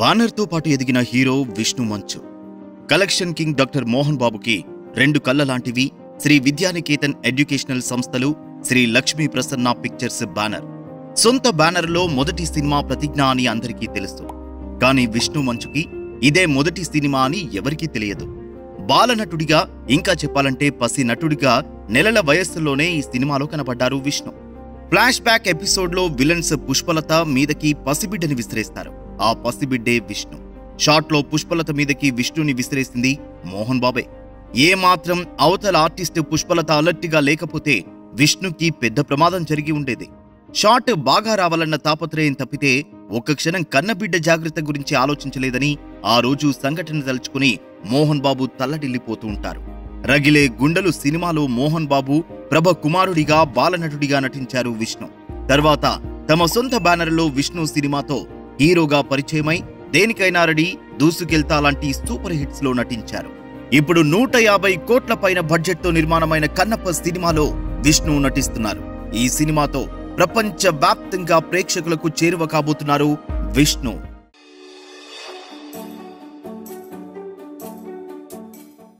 Banner తో పాటు ఎదిగిన హీరో విష్ణు మంచు. కలెక్షన్ కింగ్ డాక్టర్ మోహన్ బాబుకి 2 కళ్ళ లాంటివి శ్రీ విద్యానికేతన్ ఎడ్యుకేషనల్ సంస్థలు, శ్రీ లక్ష్మీ ప్రసన్న పిక్చర్స్ బ్యానర్. సొంత బ్యానర్లో మొదటి సినిమా ప్రతిజ్ఞ అని అందరికీ తెలుసు. కానీ విష్ణు మంచుకి ఇదే మొదటి సినిమా అని ఎవరికీ తెలియదు. బాలనటుడిగా, ఇంకా చెప్పాలంటే పసి నటుడిగా నెలల వయస్సులోనే ఈ సినిమాలో కనబడ్డారు విష్ణు. ఫ్లాష్ బ్యాక్ ఎపిసోడ్లో విలన్స్ పుష్పలత మీదకి పసిబిడ్డని విసిరేస్తారు. ఆ పసిబిడ్డే విష్ణు. షాట్లో పుష్పలత మీదకి విష్ణుని విసిరేసింది మోహన్ బాబే. ఏమాత్రం అవతల ఆర్టిస్ట్ పుష్పలత అలర్ట్గా లేకపోతే విష్ణుకి పెద్ద ప్రమాదం జరిగి ఉండేది. షాట్ బాగా రావాలన్న తాపత్రయం తప్పితే ఒక్క క్షణం కన్నబిడ్డ జాగ్రత్త గురించి ఆలోచించలేదని ఆ రోజు సంఘటన తలుచుకుని మోహన్ బాబు తల్లడిల్లిపోతూ ఉంటారు. రగిలే గుండెలు సినిమాలో మోహన్ బాబు ప్రభ కుమారుడిగా బాలనటుడిగా నటించారు విష్ణు. తర్వాత తమ సొంత బ్యానర్లో విష్ణు సినిమాతో హీరోగా పరిచయమై దేనికైనా రెడీ, దూసుకెళ్తా లాంటి సూపర్ హిట్స్ లో నటించారు. ఇప్పుడు 150 కోట్ల పైన బడ్జెట్ తో నిర్మాణమైన కన్నప్ప సినిమాలో విష్ణు నటిస్తున్నారు. ఈ సినిమాతో ప్రపంచ వ్యాప్తంగా ప్రేక్షకులకు చేరువ కాబోతున్నారు విష్ణు.